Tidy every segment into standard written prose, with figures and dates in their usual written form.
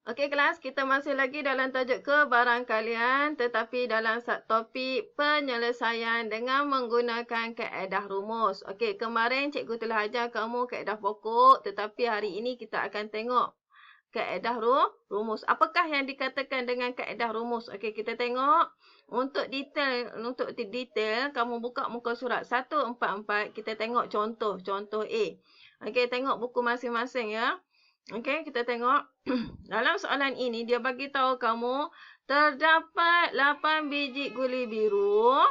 Okey kelas, kita masih lagi dalam tajuk kebarangkalian tetapi dalam subtopik penyelesaian dengan menggunakan kaedah rumus. Okey, kemarin cikgu telah ajar kamu kaedah pokok tetapi hari ini kita akan tengok kaedah rumus. Apakah yang dikatakan dengan kaedah rumus? Okey, kita tengok. Untuk detail kamu buka muka surat 144, kita tengok contoh A. Okey, tengok buku masing-masing ya. Okey, kita tengok. Dalam soalan ini, dia bagi tahu kamu terdapat 8 biji guli biru,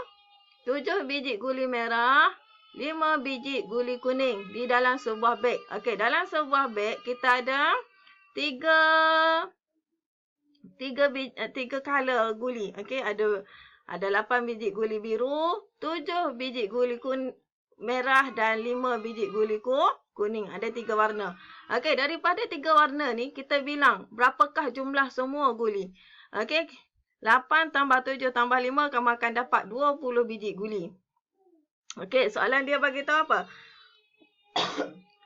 7 biji guli merah, 5 biji guli kuning di dalam sebuah beg. Okey, dalam sebuah beg kita ada 3 color guli. Okey, ada 8 biji guli biru, 7 biji guli merah dan 5 biji guli kuning. Ada 3 warna. Okey, daripada 3 warna ni kita bilang berapakah jumlah semua guli. Okey, 8 tambah 7 tambah 5 kamu akan dapat 20 biji guli. Okey, soalan dia bagi tahu apa?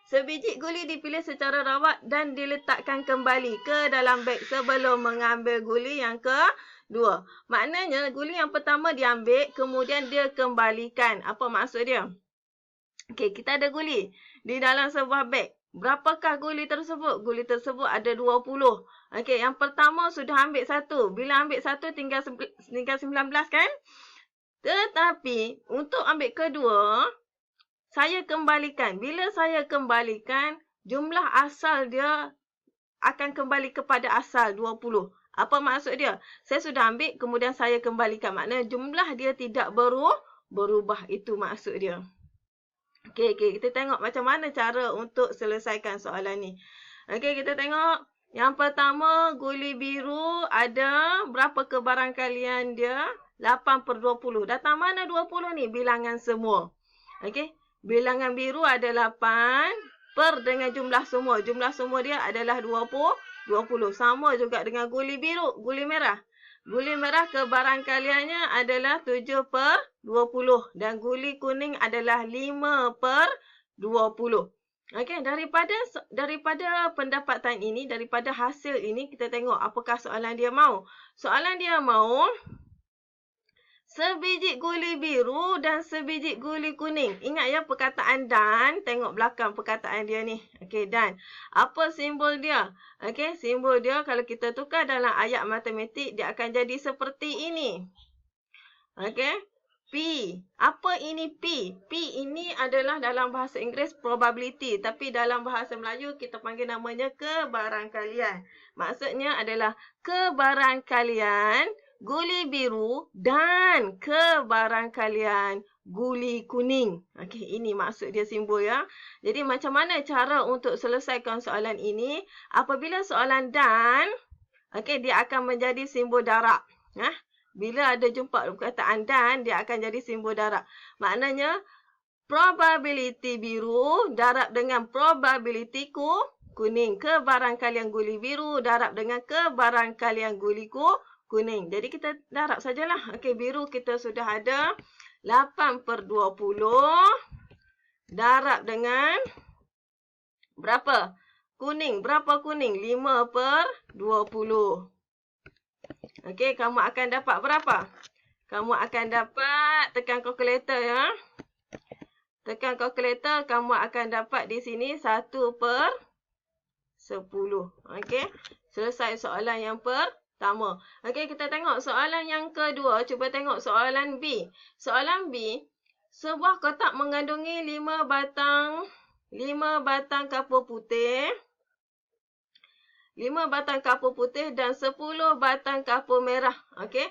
Sebiji guli dipilih secara rawat dan diletakkan kembali ke dalam beg sebelum mengambil guli yang kedua. Maknanya guli yang pertama diambil kemudian dia kembalikan. Apa maksud dia? Okey, kita ada guli di dalam sebuah beg. Berapakah guli tersebut? Guli tersebut ada 20. Okey, yang pertama sudah ambil satu. Bila ambil satu tinggal 19 kan? Tetapi untuk ambil kedua, saya kembalikan. Bila saya kembalikan, jumlah asal dia akan kembali kepada asal 20. Apa maksud dia? Saya sudah ambil kemudian saya kembalikan. Maknanya jumlah dia tidak berubah. Itu maksud dia. Okey, kita tengok macam mana cara untuk selesaikan soalan ni. Okey, kita tengok. Yang pertama, guli biru ada berapa kebarangkalian dia? 8/20. Datang mana 20 ni? Bilangan semua. Okey, bilangan biru ada 8 per dengan jumlah semua. Jumlah semua dia adalah 20. Sama juga dengan guli biru, guli merah. Guli merah kebarangkaliannya adalah 7/20 dan guli kuning adalah 5/20. Okey, daripada pendapatan ini, daripada hasil ini kita tengok apakah soalan dia mahu. Soalan dia mahu sebiji guli biru dan sebiji guli kuning. Ingat ya perkataan dan. Tengok belakang perkataan dia ni. Okey, dan. Apa simbol dia? Okey, simbol dia kalau kita tukar dalam ayat matematik, dia akan jadi seperti ini. Okey, P. Apa ini P? P ini adalah dalam bahasa Inggeris probability. Tapi dalam bahasa Melayu kita panggil namanya kebarangkalian. Maksudnya adalah kebarangkalian guli biru dan kebarangkalian guli kuning. Okey, ini maksud dia simbol ya. Jadi macam mana cara untuk selesaikan soalan ini? Apabila soalan dan, okey, dia akan menjadi simbol darab. Bila ada jumpa perkataan dan, dia akan jadi simbol darab. Maknanya probability biru darab dengan probability kuning. Kebarangkalian guli biru darab dengan kebarangkalian guli kuning. Jadi kita darab sajalah. Okey, biru kita sudah ada 8/20 darab dengan berapa? Kuning. Berapa kuning? 5/20. Okey, kamu akan dapat berapa? Kamu akan dapat, tekan kalkulator ya. Tekan kalkulator, kamu akan dapat di sini 1/10. Okey, selesai soalan yang pertama. Okey, kita tengok soalan yang kedua. Cuba tengok soalan B. Soalan B, sebuah kotak mengandungi 5 batang kapur putih, 5 batang kapur putih dan 10 batang kapur merah. Okey.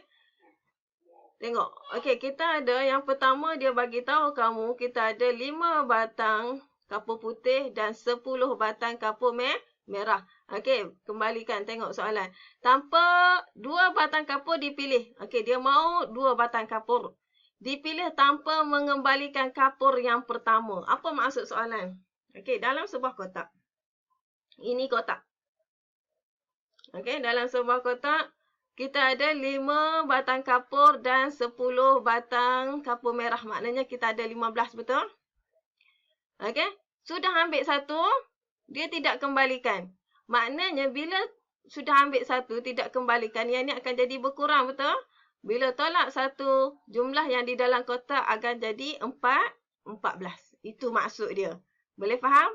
Tengok. Okey, kita ada yang pertama dia bagi tahu kamu kita ada 5 batang kapur putih dan 10 batang kapur merah. Okey, kembalikan tengok soalan. Tanpa 2 batang kapur dipilih. Okey, dia mahu 2 batang kapur dipilih tanpa mengembalikan kapur yang pertama. Apa maksud soalan? Okey, dalam sebuah kotak. Ini kotak. Okey, dalam sebuah kotak kita ada 5 batang kapur dan 10 batang kapur merah. Maknanya kita ada 15, betul? Okey, sudah ambil satu, dia tidak kembalikan. Maknanya bila sudah ambil satu, tidak kembalikan, yang ni akan jadi berkurang, betul? Bila tolak satu, jumlah yang di dalam kotak akan jadi 14. Itu maksud dia. Boleh faham?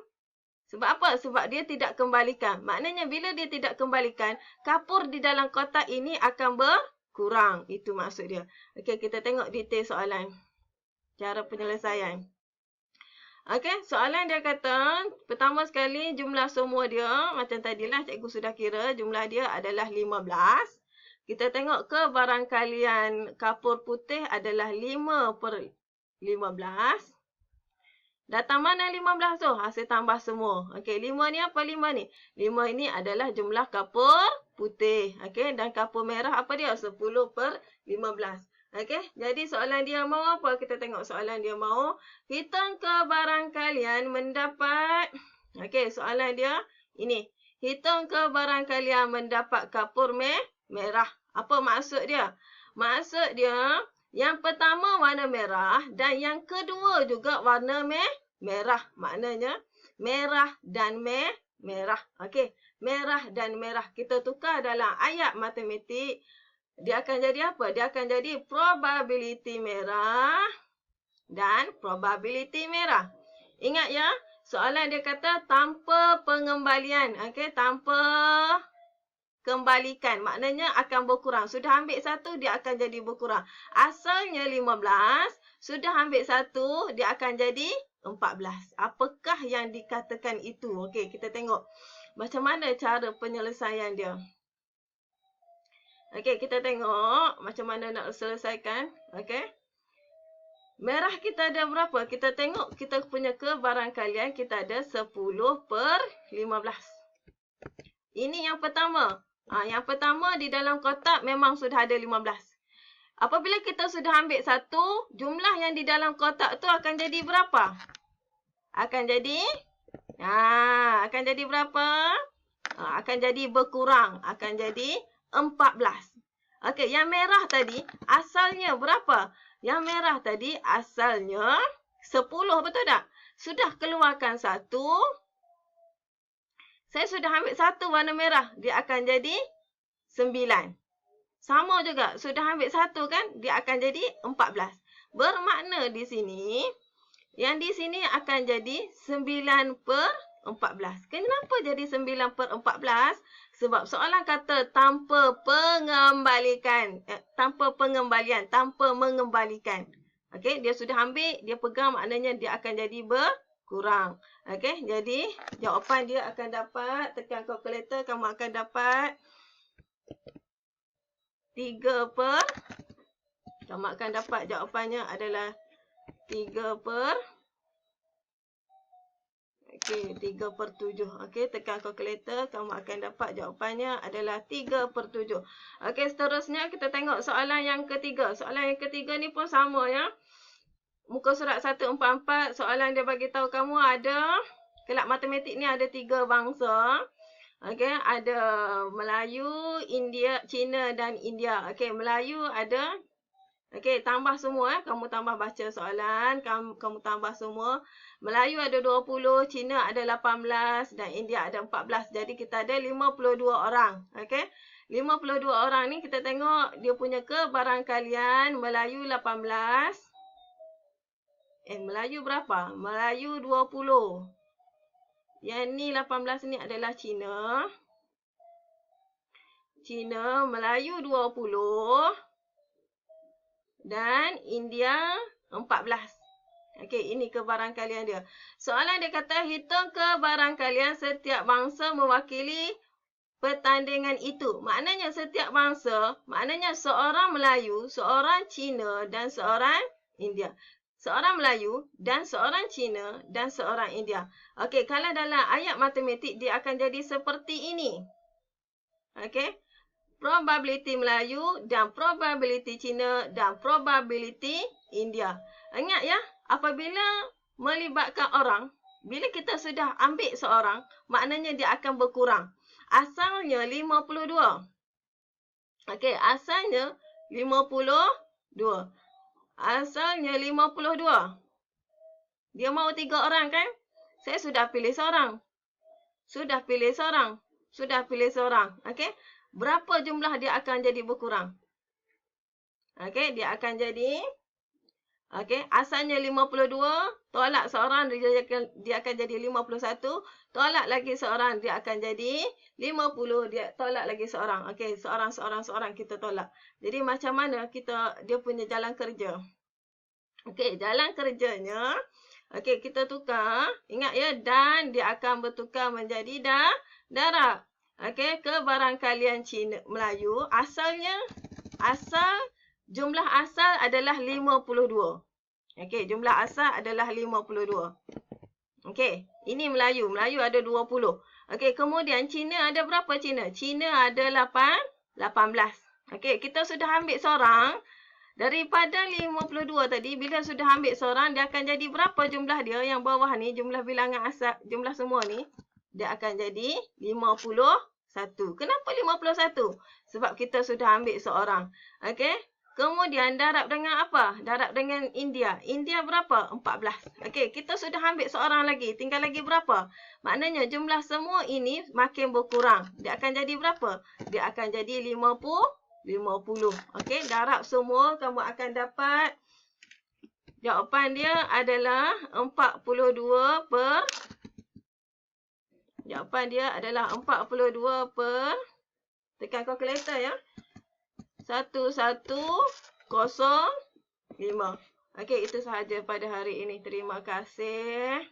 Sebab apa? Sebab dia tidak kembalikan. Maknanya bila dia tidak kembalikan, kapur di dalam kotak ini akan berkurang. Itu maksud dia. Okey, kita tengok detail soalan. Cara penyelesaian. Okey, soalan dia kata, pertama sekali jumlah semua dia, macam tadilah cikgu sudah kira, jumlah dia adalah 15. Kita tengok kebarangkalian kapur putih adalah 5/15. Datang mana 15 tu? Hasil tambah semua. Okey, 5 ni apa 5 ni? 5 ini adalah jumlah kapur putih. Okey, dan kapur merah apa dia? 10/15. Okey, jadi soalan dia mau apa? Kita tengok soalan dia mau. Hitung kebarangkalian mendapat. Okey, soalan dia ini. Hitung kebarangkalian mendapat kapur merah. Apa maksud dia? Maksud dia, yang pertama warna merah dan yang kedua juga warna merah. Maknanya merah dan merah. Okey, merah dan merah. Kita tukar dalam ayat matematik. Dia akan jadi apa? Dia akan jadi probability merah dan probability merah. Ingat ya, soalan dia kata tanpa pengembalian. Okey, tanpa kembalikan. Maknanya akan berkurang. Sudah ambil satu, dia akan jadi berkurang. Asalnya 15, sudah ambil satu, dia akan jadi 14. Apakah yang dikatakan itu? Okey, kita tengok macam mana cara penyelesaian dia. Okey, kita tengok macam mana nak selesaikan. Okey. Merah kita ada berapa? Kita tengok kita punya kebarangkalian kita ada 10/15. Ini yang pertama. Yang pertama di dalam kotak memang sudah ada 15. Apabila kita sudah ambil satu, jumlah yang di dalam kotak tu akan jadi berapa? Akan jadi berapa? Akan jadi berkurang. Akan jadi 14. Okey, yang merah tadi asalnya berapa? Yang merah tadi asalnya 10, betul tak? Sudah keluarkan satu. Saya sudah ambil satu warna merah. Dia akan jadi 9. Sama juga. Sudah ambil satu kan? Dia akan jadi 14. Bermakna di sini, yang di sini akan jadi 9/14. Kenapa jadi 9/14? Sebab soalan kata tanpa pengembalian, tanpa mengembalikan. Okey, dia sudah ambil, dia pegang, maknanya dia akan jadi berkurang. Okey, jadi jawapan dia akan dapat, tekan kalkulator, kamu akan dapat 3 per, kamu akan dapat jawapannya adalah 3/7. Okey, tekan kalkulator, kamu akan dapat jawapannya adalah 3/7. Okey, seterusnya kita tengok soalan yang ketiga. Soalan yang ketiga ni pun sama ya. Muka surat 144, soalan dia bagi tahu kamu ada, kelab matematik ni ada 3 bangsa. Okey, ada Melayu, India, Cina dan India. Okey, Melayu ada. Okey, tambah semua. Kamu tambah baca soalan. Kamu tambah semua. Melayu ada 20, Cina ada 18 dan India ada 14. Jadi kita ada 52 orang. Okey. 52 orang ni kita tengok dia punya kebarangkalian. Melayu 18. Melayu berapa? Melayu 20. Yang ni 18 ni adalah Cina. Cina, Melayu 20. Dan India 14. Okey, ini kebarangkalian dia. Soalan dia kata hitung kebarangkalian setiap bangsa mewakili pertandingan itu. Maknanya setiap bangsa, maknanya seorang Melayu, seorang Cina dan seorang India. Seorang Melayu dan seorang Cina dan seorang India. Okey, kalau dalam ayat matematik dia akan jadi seperti ini. Okey. Probability Melayu dan probability Cina dan probability India. Ingat ya, apabila melibatkan orang, bila kita sudah ambil seorang, maknanya dia akan berkurang. Asalnya 52. Okey, asalnya 52. Asalnya 52. Dia mau 3 orang kan? Saya sudah pilih seorang. Sudah pilih seorang. Okey. Berapa jumlah dia akan jadi berkurang? Okey, dia akan jadi asalnya 52, tolak seorang dia akan jadi 51, tolak lagi seorang dia akan jadi 50, dia tolak lagi seorang. Okey, seorang kita tolak. Jadi macam mana dia punya jalan kerja? Okey, jalan kerjanya kita tukar. Ingat ya, dan dia akan bertukar menjadi darab. Okey, ke barangkalian Cina Melayu, jumlah asal adalah 52. Okey, jumlah asal adalah 52. Okey, ini Melayu. Melayu ada 20. Okey, kemudian Cina ada berapa Cina? Cina ada 18. Okey, kita sudah ambil seorang. Daripada 52 tadi, bila sudah ambil seorang, dia akan jadi berapa jumlah dia? Yang bawah ni, jumlah bilangan asal, jumlah semua ni. Dia akan jadi 51. Kenapa 51? Sebab kita sudah ambil seorang. Okey. Kemudian darab dengan apa? Darab dengan India. India berapa? 14. Okey, kita sudah ambil seorang lagi. Tinggal lagi berapa? Maknanya jumlah semua ini makin berkurang. Dia akan jadi berapa? Dia akan jadi 50. Okey, darab semua kamu akan dapat jawapan dia adalah 42 per jawapan dia adalah 42 per tekan kalkulator ya. 1105. Okey, itu sahaja pada hari ini. Terima kasih.